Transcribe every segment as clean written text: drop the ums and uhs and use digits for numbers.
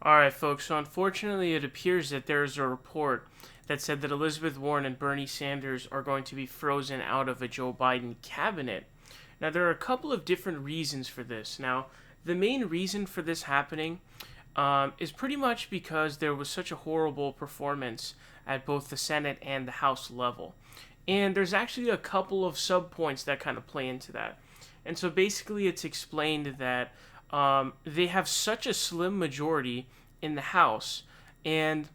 Alright, folks, so unfortunately, it appears that there is a report that said that Elizabeth Warren and Bernie Sanders are going to be frozen out of a Joe Biden cabinet. Now, there are a couple of different reasons for this. Now, the main reason for this happening is pretty much because there was such a horrible performance at both the Senate and the House level. And there's actually a couple of subpoints that kind of play into that. And so basically, it's explained that they have such a slim majority in the House, and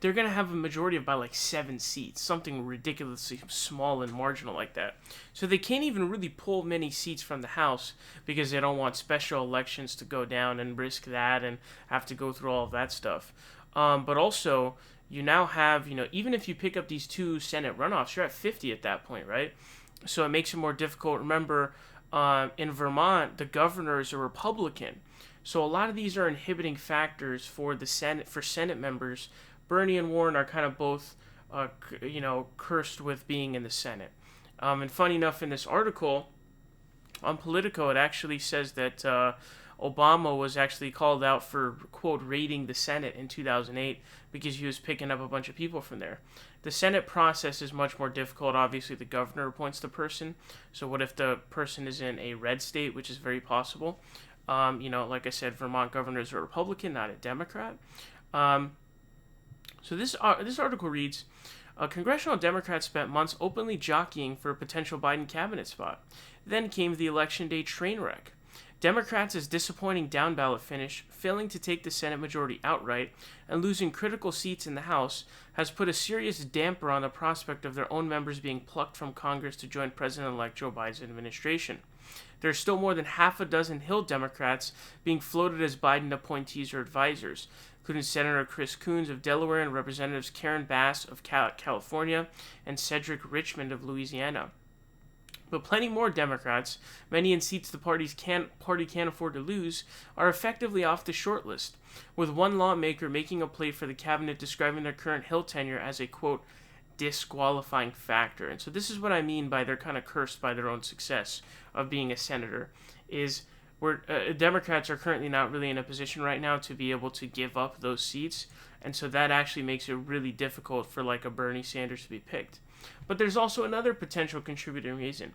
they're going to have a majority of by like 7 seats, something ridiculously small and marginal like that. So they can't even really pull many seats from the House because they don't want special elections to go down and risk that and have to go through all of that stuff. But also, you now have, even if you pick up these two Senate runoffs, you're at 50 at that point, right? So it makes it more difficult. Remember, in Vermont, the governor is a Republican. So a lot of these are inhibiting factors for the Senate, for Senate members. Bernie and Warren are kind of both, cursed with being in the Senate. And funny enough, in this article on Politico, it actually says that Obama was actually called out for, quote, raiding the Senate in 2008 because he was picking up a bunch of people from there. The Senate process is much more difficult. Obviously, the governor appoints the person. So what if the person is in a red state, which is very possible? Like I said, Vermont governor is a Republican, not a Democrat. So this article reads, Congressional Democrats spent months openly jockeying for a potential Biden cabinet spot. Then came the election day train wreck. Democrats' disappointing down-ballot finish, failing to take the Senate majority outright, and losing critical seats in the House, has put a serious damper on the prospect of their own members being plucked from Congress to join President-elect Joe Biden's administration. There are still more than half a dozen Hill Democrats being floated as Biden appointees or advisors, including Senator Chris Coons of Delaware and Representatives Karen Bass of California and Cedric Richmond of Louisiana. But plenty more Democrats, many in seats the party can't afford to lose, are effectively off the short list, with one lawmaker making a play for the cabinet describing their current Hill tenure as a, quote, disqualifying factor. And so this is what I mean by they're kind of cursed by their own success of being a senator, is where Democrats are currently not really in a position right now to be able to give up those seats, and so that actually makes it really difficult for like a Bernie Sanders to be picked. But there's also another potential contributing reason.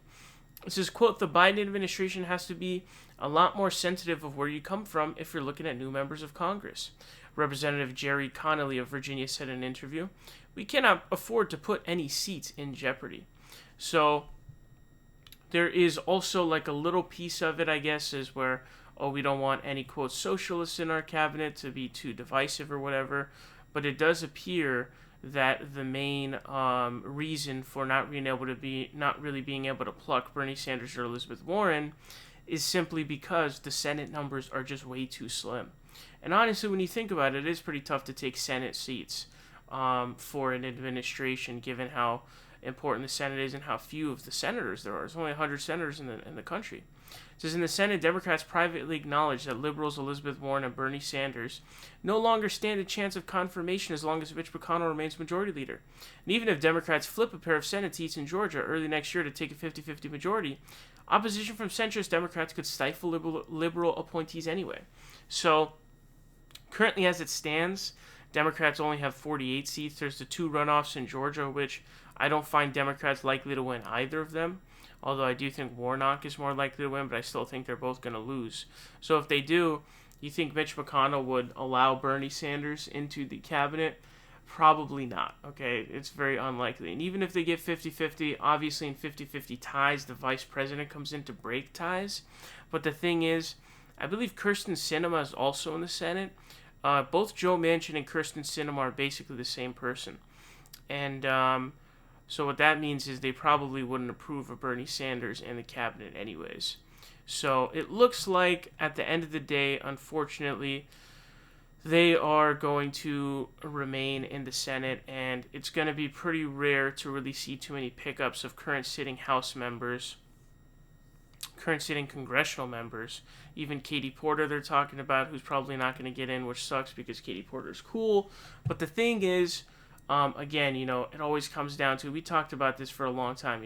It says, quote, the Biden administration has to be a lot more sensitive of where you come from if you're looking at new members of Congress. Representative Jerry Connolly of Virginia said in an interview, we cannot afford to put any seats in jeopardy. So there is also like a little piece of it, I guess, is where, we don't want any, quote, socialists in our cabinet to be too divisive or whatever. But it does appear that the main reason for not really being able to pluck Bernie Sanders or Elizabeth Warren is simply because the Senate numbers are just way too slim. And honestly, when you think about it, it is pretty tough to take Senate seats for an administration, given how important the Senate is and how few of the senators there are. There's only 100 senators in the country. It says, in the Senate, Democrats privately acknowledge that liberals Elizabeth Warren and Bernie Sanders no longer stand a chance of confirmation as long as Mitch McConnell remains majority leader. And even if Democrats flip a pair of Senate seats in Georgia early next year to take a 50-50 majority, opposition from centrist Democrats could stifle liberal appointees anyway. So, currently as it stands, Democrats only have 48 seats. There's the two runoffs in Georgia, which I don't find Democrats likely to win either of them. Although I do think Warnock is more likely to win, but I still think they're both going to lose. So if they do, you think Mitch McConnell would allow Bernie Sanders into the cabinet? Probably not, okay? It's very unlikely. And even if they get 50-50, obviously in 50-50 ties, the vice president comes in to break ties. But the thing is, I believe Kyrsten Sinema is also in the Senate. Both Joe Manchin and Kyrsten Sinema are basically the same person. And so what that means is they probably wouldn't approve of Bernie Sanders in the cabinet anyways. So it looks like at the end of the day, unfortunately, they are going to remain in the Senate, and it's going to be pretty rare to really see too many pickups of current sitting House members, current sitting congressional members. Even Katie Porter they're talking about, who's probably not going to get in, which sucks because Katie Porter's cool. But the thing is, again, it always comes down to, we talked about this for a long time,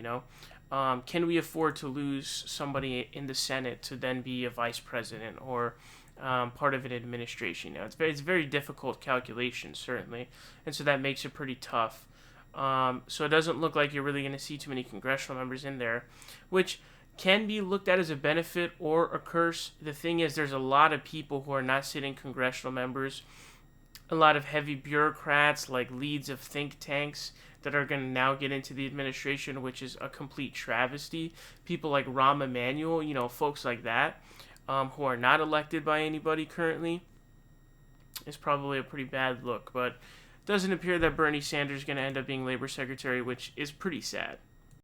can we afford to lose somebody in the Senate to then be a vice president or part of an administration. It's very difficult calculation, certainly, and so that makes it pretty tough. So it doesn't look like you're really going to see too many congressional members in there, which can be looked at as a benefit or a curse. The thing is, there's a lot of people who are not sitting congressional members, a lot of heavy bureaucrats, like leads of think tanks, that are going to now get into the administration, which is a complete travesty. People like Rahm Emanuel, folks like that, who are not elected by anybody currently, is probably a pretty bad look. But it doesn't appear that Bernie Sanders is going to end up being labor secretary, which is pretty sad.